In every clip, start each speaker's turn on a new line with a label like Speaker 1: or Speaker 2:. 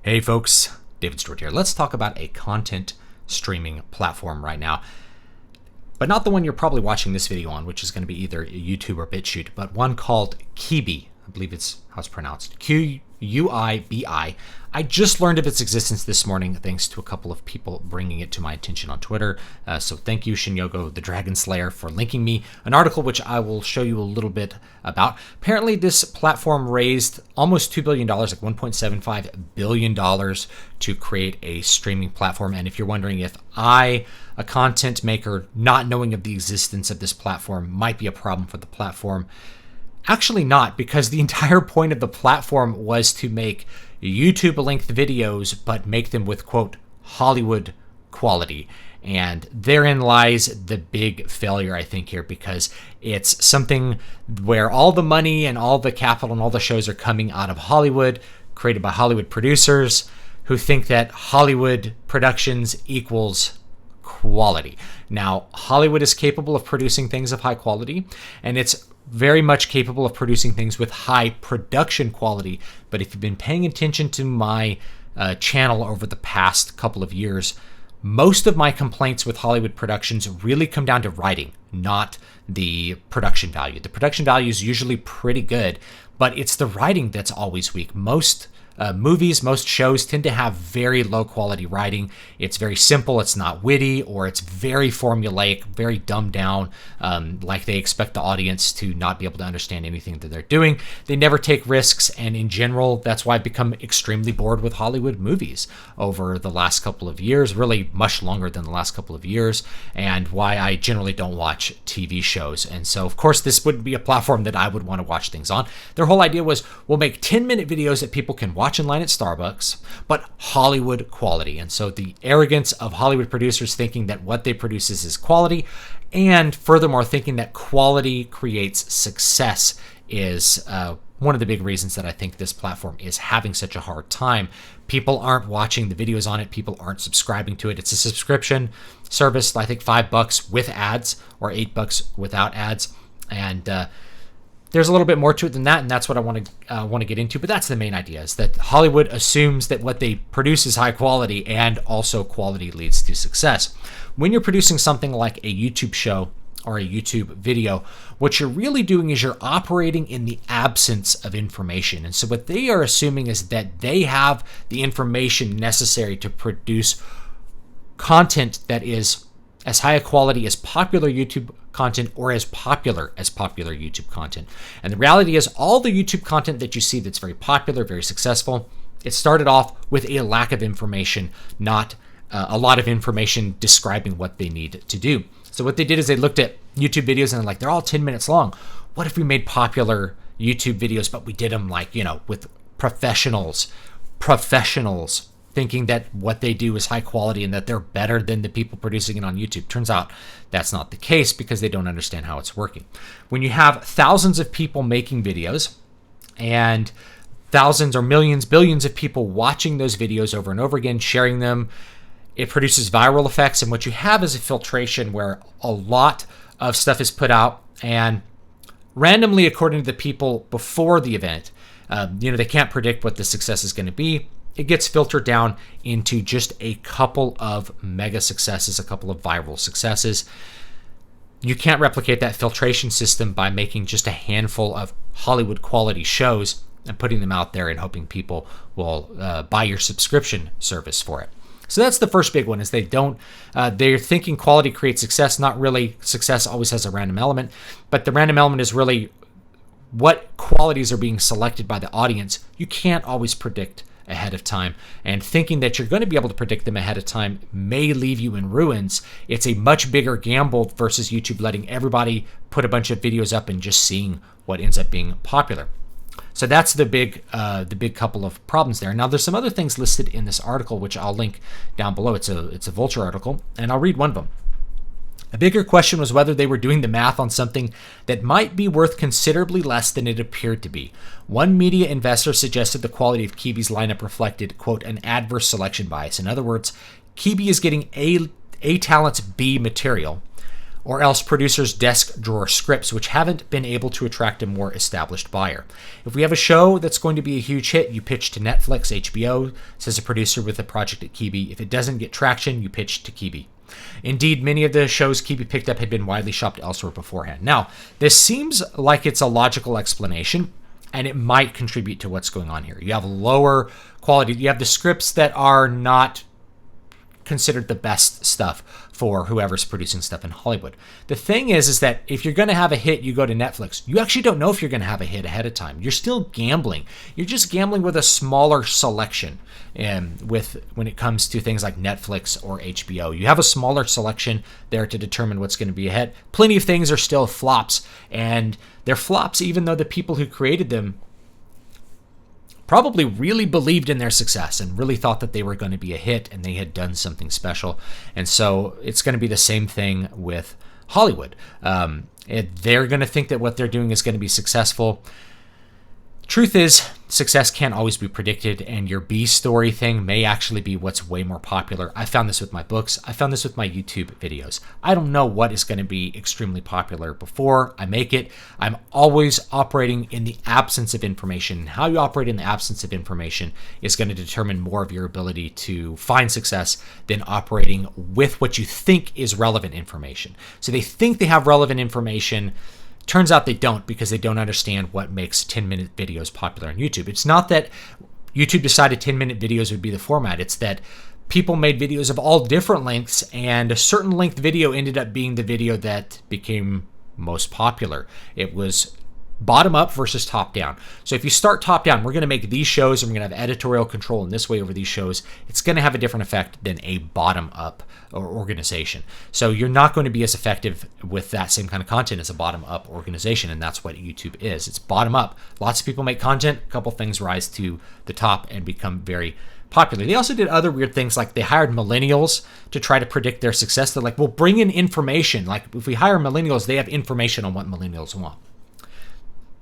Speaker 1: Hey folks, David Stewart here. Let's talk about a content streaming platform right now, but not the one you're probably watching this video on, which is going to be either YouTube or BitChute, but one called Quibi. I believe it's how it's pronounced. Q-U-I-B-I. I just learned of its existence this morning thanks to a couple of people bringing it to my attention on Twitter. So thank you, Shinyogo the Dragon Slayer, for linking me an article which I will show you a little bit about. Apparently, this platform raised almost $2 billion, like $1.75 billion, to create a streaming platform. And if you're wondering if I, a content maker, not knowing of the existence of this platform might be a problem for the platform, actually not, because the entire point of the platform was to make YouTube-length videos, but make them with, quote, Hollywood quality. And therein lies the big failure, I think, here, because it's something where all the money and all the capital and all the shows are coming out of Hollywood, created by Hollywood producers who think that Hollywood productions equals quality. Now, Hollywood is capable of producing things of high quality, and it's very much capable of producing things with high production quality. But if you've been paying attention to my channel over the past couple of years, most of my complaints with Hollywood productions really come down to writing, not the production value. The production value is usually pretty good, but it's the writing that's always weak. Most movies, most shows tend to have very low quality writing. It's very simple, it's not witty, or it's very formulaic, very dumbed down, like they expect the audience to not be able to understand anything that they're doing. They never take risks, and in general, that's why I've become extremely bored with Hollywood movies over the last couple of years, really much longer than the last couple of years, and why I generally don't watch TV shows. And so, of course, this wouldn't be a platform that I would want to watch things on. Their whole idea was, we'll make 10-minute videos that people can watch in line at Starbucks, but Hollywood quality. And so the arrogance of Hollywood producers thinking that what they produce is quality, and furthermore thinking that quality creates success, is one of the big reasons that I think this platform is having such a hard time. People aren't watching the videos on it. People aren't subscribing to it. It's a subscription service, I think $5 with ads or $8 without ads. And there's a little bit more to it than that, and that's what I want to get into. But that's the main idea, is that Hollywood assumes that what they produce is high quality, and also quality leads to success. When you're producing something like a YouTube show or a YouTube video, what you're really doing is you're operating in the absence of information. And so what they are assuming is that they have the information necessary to produce content that is as high a quality as popular YouTube content, or as popular YouTube content. And the reality is, all the YouTube content that you see that's very popular, very successful, it started off with a lack of information, not a lot of information describing what they need to do. So what they did is they looked at YouTube videos and they're like, they're all 10 minutes long. What if we made popular YouTube videos, but we did them with professionals, thinking that what they do is high quality and that they're better than the people producing it on YouTube. Turns out that's not the case, because they don't understand how it's working. When you have thousands of people making videos and thousands or millions, billions of people watching those videos over and over again, sharing them, it produces viral effects. And what you have is a filtration where a lot of stuff is put out, and randomly, according to the people before the event, they can't predict what the success is going to be. It gets filtered down into just a couple of mega successes, a couple of viral successes. You can't replicate that filtration system by making just a handful of Hollywood quality shows and putting them out there and hoping people will buy your subscription service for it. So that's the first big one, is they're thinking quality creates success. Not really. Success always has a random element, but the random element is really what qualities are being selected by the audience. You can't always predict ahead of time, and thinking that you're going to be able to predict them ahead of time may leave you in ruins. It's a much bigger gamble versus YouTube letting everybody put a bunch of videos up and just seeing what ends up being popular. So that's the big couple of problems there. Now, there's some other things listed in this article, which I'll link down below. It's a Vulture article, and I'll read one of them. A bigger question was whether they were doing the math on something that might be worth considerably less than it appeared to be. One media investor suggested the quality of Quibi's lineup reflected, quote, an adverse selection bias. In other words, Quibi is getting A talent's B material, or else producers' desk drawer scripts, which haven't been able to attract a more established buyer. If we have a show that's going to be a huge hit, you pitch to Netflix, HBO, says a producer with a project at Quibi. If it doesn't get traction, you pitch to Quibi. Indeed, many of the shows Quibi picked up had been widely shopped elsewhere beforehand. Now, this seems like it's a logical explanation, and it might contribute to what's going on here. You have lower quality. You have the scripts that are not considered the best stuff for whoever's producing stuff in Hollywood. The thing is that if you're going to have a hit, you go to Netflix. You actually don't know if you're going to have a hit ahead of time. You're still gambling. You're just gambling with a smaller selection. And when it comes to things like Netflix or HBO, you have a smaller selection there to determine what's going to be a hit. Plenty of things are still flops, and they're flops even though the people who created them probably really believed in their success and really thought that they were going to be a hit and they had done something special. And so it's going to be the same thing with Hollywood. They're going to think that what they're doing is going to be successful. Truth is, success can't always be predicted, and your B story thing may actually be what's way more popular. I found this with my books. I found this with my YouTube videos. I don't know what is going to be extremely popular before I make it. I'm always operating in the absence of information. How you operate in the absence of information is going to determine more of your ability to find success than operating with what you think is relevant information. So they think they have relevant information. Turns out they don't, because they don't understand what makes 10-minute videos popular on YouTube. It's not that YouTube decided 10-minute videos would be the format. It's that people made videos of all different lengths, and a certain length video ended up being the video that became most popular. It was bottom up versus top down. So if you start top down, we're going to make these shows and we're going to have editorial control in this way over these shows. It's going to have a different effect than a bottom up or organization. So you're not going to be as effective with that same kind of content as a bottom up organization. And that's what YouTube is. It's bottom up. Lots of people make content. A couple things rise to the top and become very popular. They also did other weird things, like they hired millennials to try to predict their success. They're like, well, bring in information. Like if we hire millennials, they have information on what millennials want.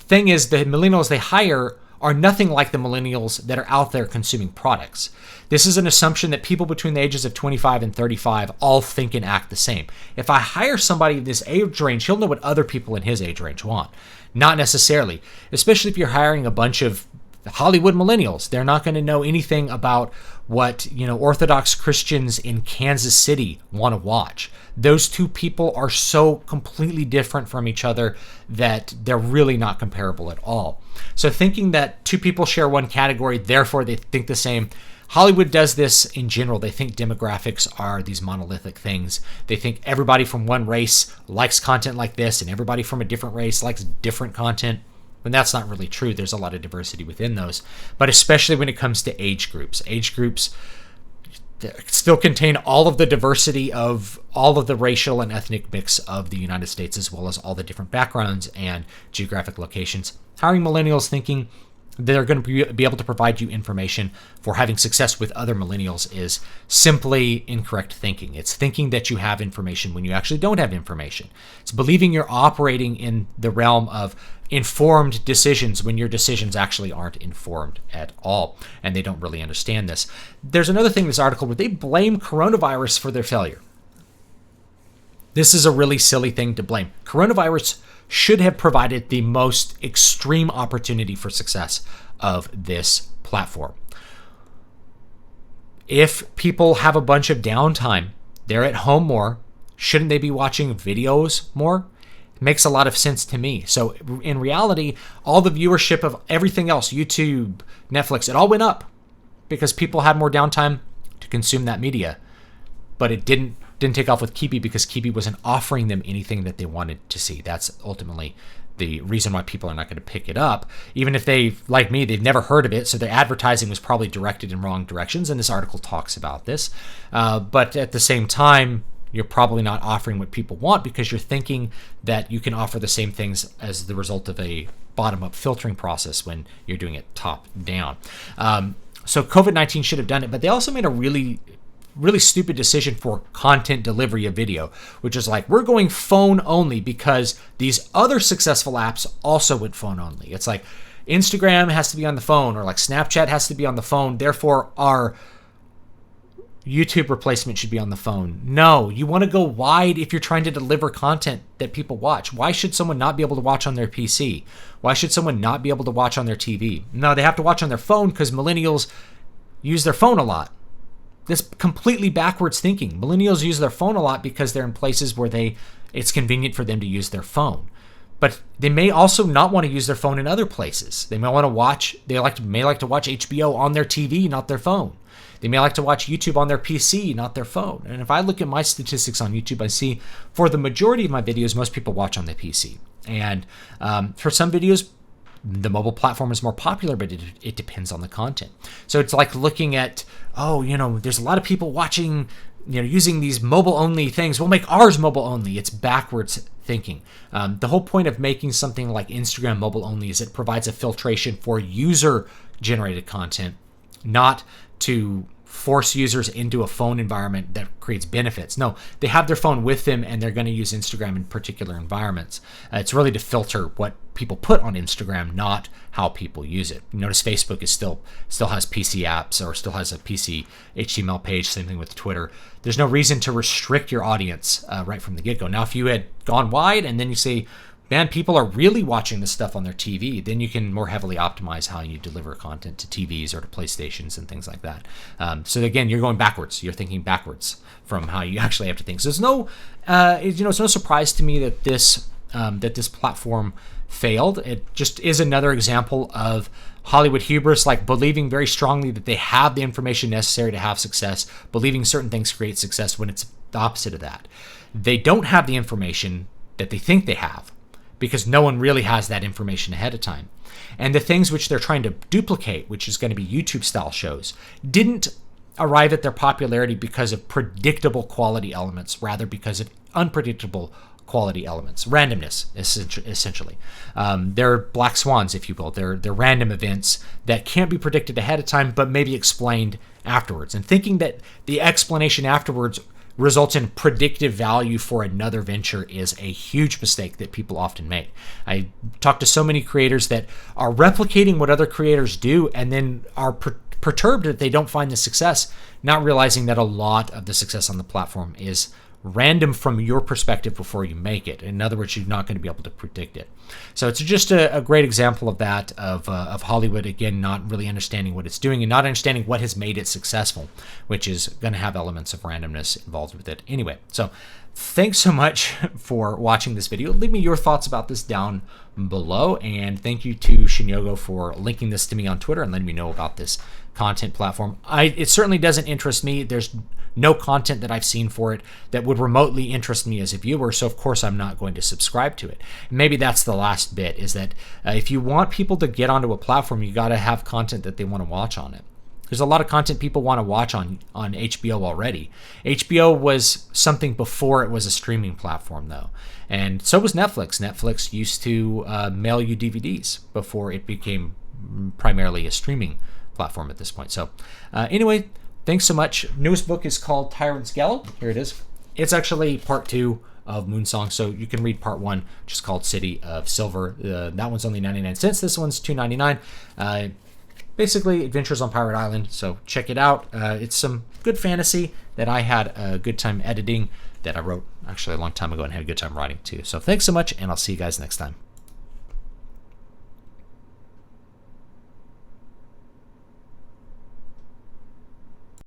Speaker 1: Thing is, the millennials they hire are nothing like the millennials that are out there consuming products. This is an assumption that people between the ages of 25 and 35 all think and act the same. If I hire somebody in this age range, he'll know what other people in his age range want. Not necessarily, especially if you're hiring a bunch of Hollywood millennials. They're not going to know anything about what, Orthodox Christians in Kansas City want to watch. Those two people are so completely different from each other that they're really not comparable at all. So thinking that two people share one category, therefore they think the same. Hollywood does this in general. They think demographics are these monolithic things. They think everybody from one race likes content like this, and everybody from a different race likes different content. And that's not really true. There's a lot of diversity within those, but especially when it comes to age groups. Age groups still contain all of the diversity of all of the racial and ethnic mix of the United States, as well as all the different backgrounds and geographic locations. Hiring millennials thinking they're going to be able to provide you information for having success with other millennials is simply incorrect thinking. It's thinking that you have information when you actually don't have information. It's believing you're operating in the realm of informed decisions when your decisions actually aren't informed at all, and they don't really understand this. There's another thing in this article where they blame coronavirus for their failure. This is a really silly thing to blame. Coronavirus should have provided the most extreme opportunity for success of this platform. If people have a bunch of downtime, they're at home more, shouldn't they be watching videos more? It makes a lot of sense to me. So in reality, all the viewership of everything else, YouTube, Netflix, it all went up because people had more downtime to consume that media. But it didn't take off with Quibi because Quibi wasn't offering them anything that they wanted to see. That's ultimately the reason why people are not going to pick it up. Even if they, like me, they've never heard of it, so their advertising was probably directed in wrong directions, and this article talks about this. But at the same time, you're probably not offering what people want because you're thinking that you can offer the same things as the result of a bottom-up filtering process when you're doing it top-down. So COVID-19 should have done it, but they also made a really stupid decision for content delivery of video, which is like, we're going phone only because these other successful apps also went phone only. It's like Instagram has to be on the phone, or like Snapchat has to be on the phone. Therefore, our YouTube replacement should be on the phone. No, you want to go wide if you're trying to deliver content that people watch. Why should someone not be able to watch on their PC? Why should someone not be able to watch on their TV? No, they have to watch on their phone because millennials use their phone a lot. That's completely backwards thinking. Millennials use their phone a lot because they're in places where it's convenient for them to use their phone. But they may also not want to use their phone in other places. They may want to watch, may like to watch HBO on their TV, not their phone. They may like to watch YouTube on their PC, not their phone. And if I look at my statistics on YouTube, I see for the majority of my videos, most people watch on the PC. And for some videos, the mobile platform is more popular, but it depends on the content. So it's like looking at, there's a lot of people watching, using these mobile-only things. We'll make ours mobile-only. It's backwards thinking. The whole point of making something like Instagram mobile-only is it provides a filtration for user-generated content, not to force users into a phone environment that creates benefits. No, they have their phone with them and they're going to use Instagram in particular environments. It's really to filter what people put on Instagram, not how people use it. Notice Facebook is still has PC apps or still has a PC HTML page. Same thing with Twitter. There's no reason to restrict your audience right from the get-go. Now, if you had gone wide and then you say, man, people are really watching this stuff on their TV, then you can more heavily optimize how you deliver content to TVs or to PlayStations and things like that. So again, you're going backwards. You're thinking backwards from how you actually have to think. So it's no surprise to me that this platform failed. It just is another example of Hollywood hubris, like believing very strongly that they have the information necessary to have success, believing certain things create success when it's the opposite of that. They don't have the information that they think they have, because no one really has that information ahead of time. And the things which they're trying to duplicate, which is going to be YouTube-style shows, didn't arrive at their popularity because of predictable quality elements, rather because of unpredictable quality elements. Randomness, essentially. They're black swans, if you will. They're random events that can't be predicted ahead of time, but maybe explained afterwards. And thinking that the explanation afterwards results in predictive value for another venture is a huge mistake that people often make. I talk to so many creators that are replicating what other creators do and then are perturbed that they don't find the success, not realizing that a lot of the success on the platform is random from your perspective before you make it. In other words, you're not going to be able to predict it. So it's just a great example of that, of Hollywood, again, not really understanding what it's doing and not understanding what has made it successful, which is going to have elements of randomness involved with it. Anyway, so thanks so much for watching this video. Leave me your thoughts about this down below, and thank you to Shinyogo for linking this to me on Twitter and letting me know about this content platform. It certainly doesn't interest me. There's no content that I've seen for it that would remotely interest me as a viewer, so of course I'm not going to subscribe to it. Maybe that's the last bit, is that if you want people to get onto a platform, you got to have content that they want to watch on it. There's a lot of content people want to watch on HBO already. HBO was something before it was a streaming platform, though. And so was Netflix. Netflix used to mail you DVDs before it became primarily a streaming platform at this point. So anyway, thanks so much. Newest book is called Tyrant's Gallow. Here it is. It's actually part 2 of Moonsong, so you can read part 1, which is called City of Silver. That one's only 99 cents. This one's $2.99. Basically, Adventures on Pirate Island, so check it out. It's some good fantasy that I had a good time editing, that I wrote actually a long time ago and had a good time writing too. So thanks so much, and I'll see you guys next time.